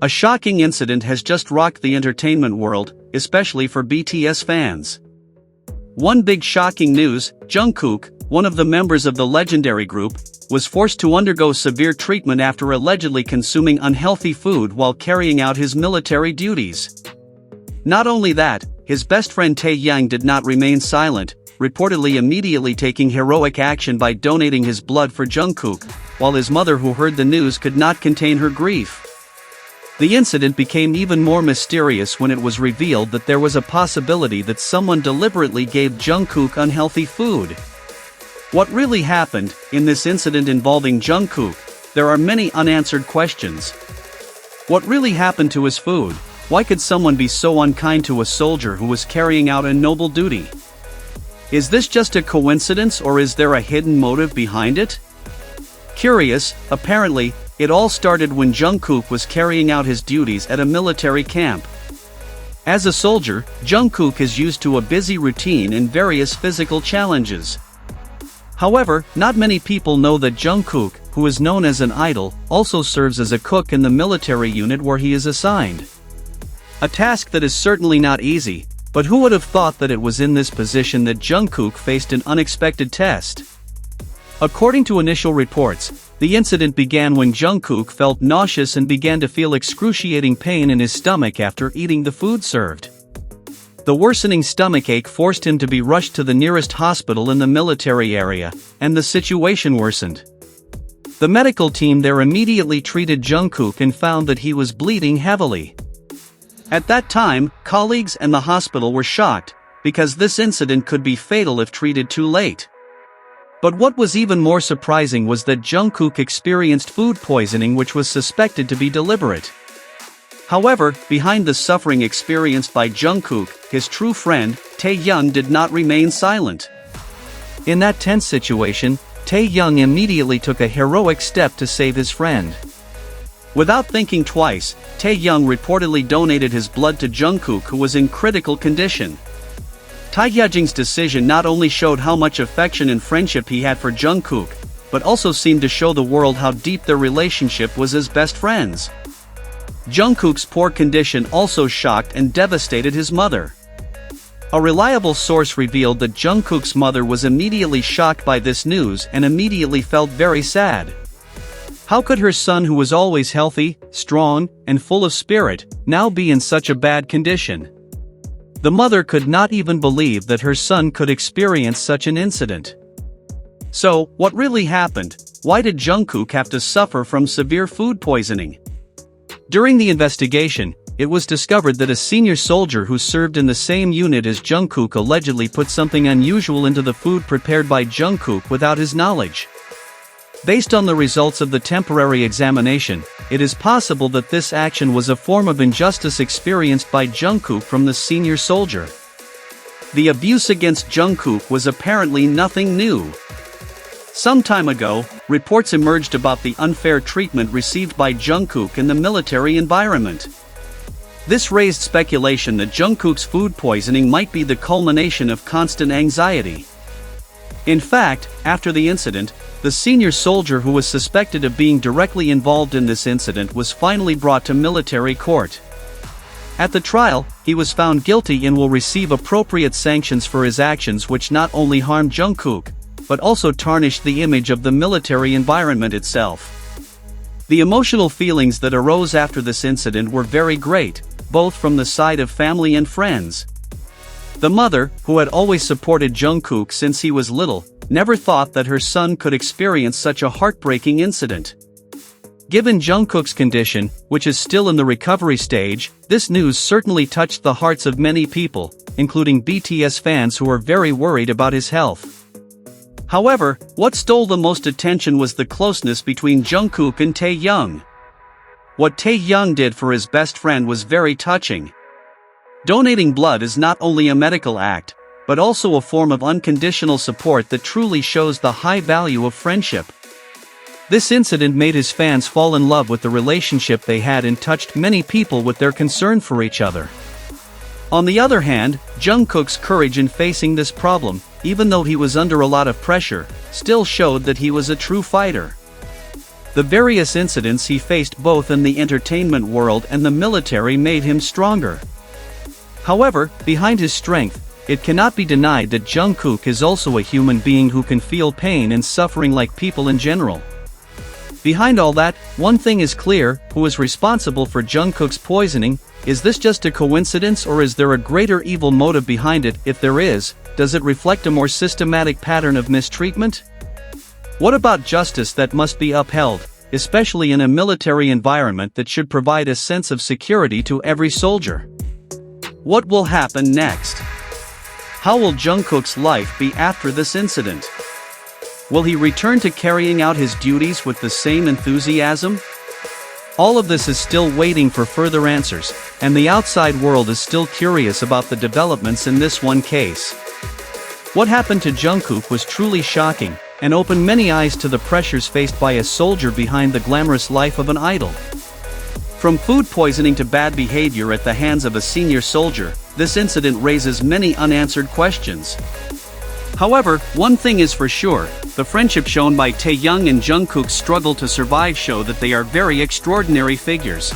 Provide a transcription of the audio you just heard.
A shocking incident has just rocked the entertainment world, especially for BTS fans. One big shocking news: Jungkook, one of the members of the legendary group, was forced to undergo severe treatment after allegedly consuming unhealthy food while carrying out his military duties. Not only that, his best friend Taehyung did not remain silent, reportedly immediately taking heroic action by donating his blood for Jungkook, while his mother, who heard the news, could not contain her grief. The incident became even more mysterious when it was revealed that there was a possibility that someone deliberately gave Jungkook unhealthy food. What really happened in this incident involving Jungkook? There are many unanswered questions. What really happened to his food? Why could someone be so unkind to a soldier who was carrying out a noble duty? Is this just a coincidence, or is there a hidden motive behind it? Curious, apparently, it all started when Jungkook was carrying out his duties at a military camp. As a soldier, Jungkook is used to a busy routine and various physical challenges. However, not many people know that Jungkook, who is known as an idol, also serves as a cook in the military unit where he is assigned. A task that is certainly not easy, but who would have thought that it was in this position that Jungkook faced an unexpected test? According to initial reports, the incident began when Jungkook felt nauseous and began to feel excruciating pain in his stomach after eating the food served. The worsening stomachache forced him to be rushed to the nearest hospital in the military area, and the situation worsened. The medical team there immediately treated Jungkook and found that he was bleeding heavily. At that time, colleagues and the hospital were shocked, because this incident could be fatal if treated too late. But what was even more surprising was that Jungkook experienced food poisoning, which was suspected to be deliberate. However, behind the suffering experienced by Jungkook, his true friend, Taehyung, did not remain silent. In that tense situation, Taehyung immediately took a heroic step to save his friend. Without thinking twice, Taehyung reportedly donated his blood to Jungkook, who was in critical condition. Taehyung's decision not only showed how much affection and friendship he had for Jungkook, but also seemed to show the world how deep their relationship was as best friends. Jungkook's poor condition also shocked and devastated his mother. A reliable source revealed that Jungkook's mother was immediately shocked by this news and immediately felt very sad. How could her son, who was always healthy, strong, and full of spirit, now be in such a bad condition? The mother could not even believe that her son could experience such an incident. So, what really happened? Why did Jungkook have to suffer from severe food poisoning? During the investigation, it was discovered that a senior soldier who served in the same unit as Jungkook allegedly put something unusual into the food prepared by Jungkook without his knowledge. Based on the results of the temporary examination, it is possible that this action was a form of injustice experienced by Jungkook from the senior soldier. The abuse against Jungkook was apparently nothing new. Some time ago, reports emerged about the unfair treatment received by Jungkook in the military environment. This raised speculation that Jungkook's food poisoning might be the culmination of constant anxiety. In fact, after the incident, the senior soldier who was suspected of being directly involved in this incident was finally brought to military court. At the trial, he was found guilty and will receive appropriate sanctions for his actions, which not only harmed Jungkook, but also tarnished the image of the military environment itself. The emotional feelings that arose after this incident were very great, both from the side of family and friends. The mother, who had always supported Jungkook since he was little, never thought that her son could experience such a heartbreaking incident. Given Jungkook's condition, which is still in the recovery stage, this news certainly touched the hearts of many people, including BTS fans who are very worried about his health. However, what stole the most attention was the closeness between Jungkook and Taehyung. What Taehyung did for his best friend was very touching. Donating blood is not only a medical act, but also a form of unconditional support that truly shows the high value of friendship. This incident made his fans fall in love with the relationship they had and touched many people with their concern for each other. On the other hand, Jungkook's courage in facing this problem, even though he was under a lot of pressure, still showed that he was a true fighter. The various incidents he faced both in the entertainment world and the military made him stronger. However, behind his strength, it cannot be denied that Jungkook is also a human being who can feel pain and suffering like people in general. Behind all that, one thing is clear: who is responsible for Jungkook's poisoning? Is this just a coincidence, or is there a greater evil motive behind it? If there is, does it reflect a more systematic pattern of mistreatment? What about justice that must be upheld, especially in a military environment that should provide a sense of security to every soldier? What will happen next? How will Jungkook's life be after this incident? Will he return to carrying out his duties with the same enthusiasm? All of this is still waiting for further answers, and the outside world is still curious about the developments in this one case. What happened to Jungkook was truly shocking, and opened many eyes to the pressures faced by a soldier behind the glamorous life of an idol. From food poisoning to bad behavior at the hands of a senior soldier, this incident raises many unanswered questions. However, one thing is for sure: the friendship shown by Taehyung and Jungkook's struggle to survive show that they are very extraordinary figures.